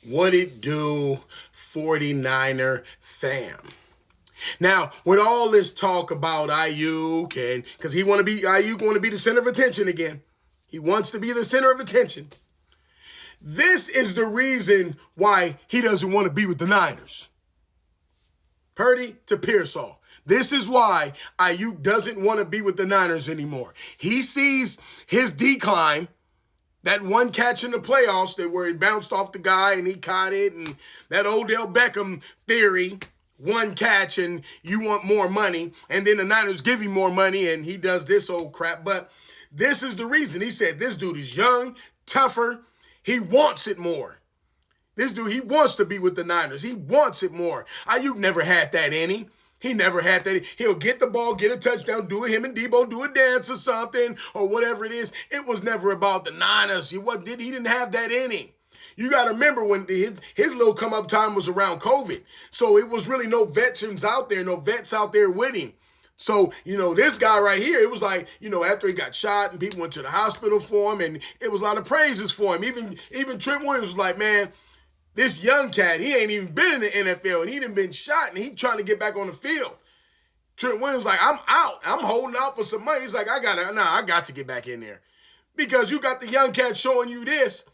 What it do, 49er fam? Now, with all this talk about aiyuk, and because aiyuk want to be the center of attention again. He wants to be the center of attention. This is the reason why he doesn't want to be with the Niners. Purdy to Pearsall. This is why aiyuk doesn't want to be with the Niners anymore. He sees his decline. That one catch in the playoffs where he bounced off the guy and he caught it, and that Odell Beckham theory, one catch and you want more money, and then the Niners give him more money and he does this old crap. But this is the reason. He said this dude is young, tougher. He wants it more. This dude, he wants to be with the Niners. He wants it more. Aiyuk never had that in him. He never had that. He'll get the ball, get a touchdown, do him and Debo, do a dance or something or whatever it is. It was never about the Niners. He didn't have that in him. You got to remember when his little come-up time was around COVID. So it was really no veterans out there, no vets out there with him. So, this guy right here, it was like, after he got shot and people went to the hospital for him, and it was a lot of praises for him. Even Trent Williams was like, man, this young cat, he ain't even been in the NFL, and he done been shot, and he trying to get back on the field. Trent Williams like, I'm out. I'm holding out for some money. He's like, I got to get back in there. Because you got the young cat showing you this,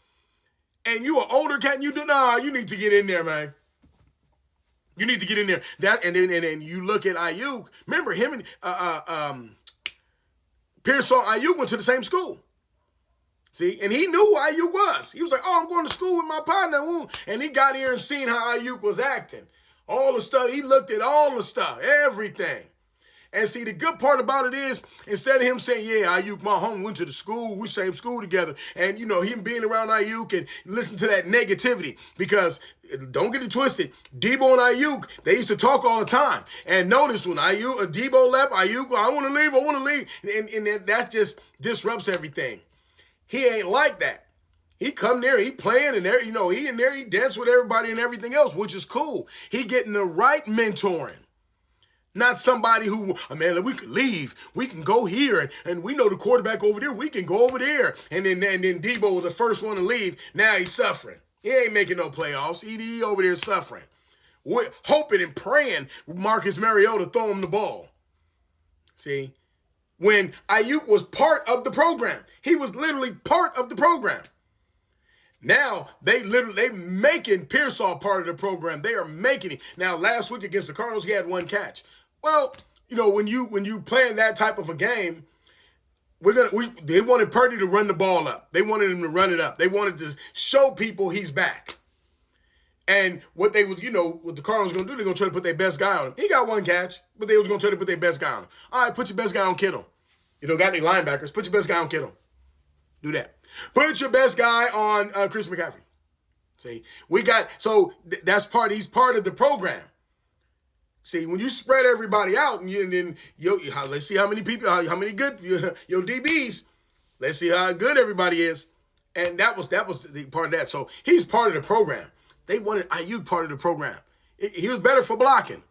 and you an older cat, and you need to get in there, man. You need to get in there. And then you look at aiyuk. Remember, him and Pearsall aiyuk went to the same school. See, and he knew who aiyuk was. He was like, I'm going to school with my partner. And he got here and seen how aiyuk was acting. All the stuff. He looked at all the stuff, everything. And see, the good part about it is, instead of him saying, yeah, aiyuk, my home went to the school, we same school together, and, him being around aiyuk and listen to that negativity, because don't get it twisted, Debo and aiyuk, they used to talk all the time. And notice when Debo left, aiyuk, I want to leave. And that just disrupts everything. He ain't like that. He come there, he playing, and there, he in there, he dance with everybody and everything else, which is cool. He getting the right mentoring. Not somebody who, man, we could leave. We can go here, and we know the quarterback over there. We can go over there. And then Debo was the first one to leave. Now he's suffering. He ain't making no playoffs. He over there suffering. We're hoping and praying Marcus Mariota throw him the ball. See? When aiyuk was part of the program. He was literally part of the program. Now, they making Pearsall part of the program. They are making it. Now, last week against the Cardinals, he had one catch. Well, when you playing that type of a game, they wanted Purdy to run the ball up. They wanted him to run it up. They wanted to show people he's back. And what they was, what the Cardinals going to do, they're going to try to put their best guy on him. He got one catch, but they was going to try to put their best guy on him. All right, put your best guy on Kittle. Got any linebackers, put your best guy on Kittle. Do that. Put your best guy on Chris McCaffrey. See, that's he's part of the program. See, when you spread everybody out, and let's see how many people, how many good your DBs. Let's see how good everybody is, and that was the part of that. So he's part of the program. They wanted aiyuk part of the program. He was better for blocking.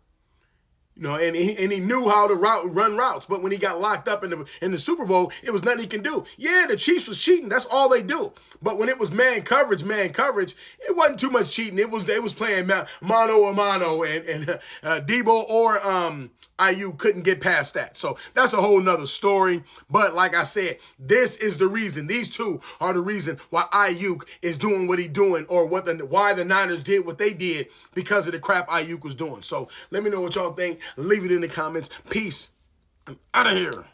And he knew how to run routes. But when he got locked up in the Super Bowl, it was nothing he can do. Yeah, the Chiefs was cheating. That's all they do. But when it was man coverage, it wasn't too much cheating. They was playing mano a mano, and Debo or aiyuk couldn't get past that. So that's a whole nother story. But like I said, this is the reason. These two are the reason why aiyuk is doing what he's doing, or why the Niners did what they did, because of the crap aiyuk was doing. So let me know what y'all think. Leave it in the comments. Peace. I'm out of here.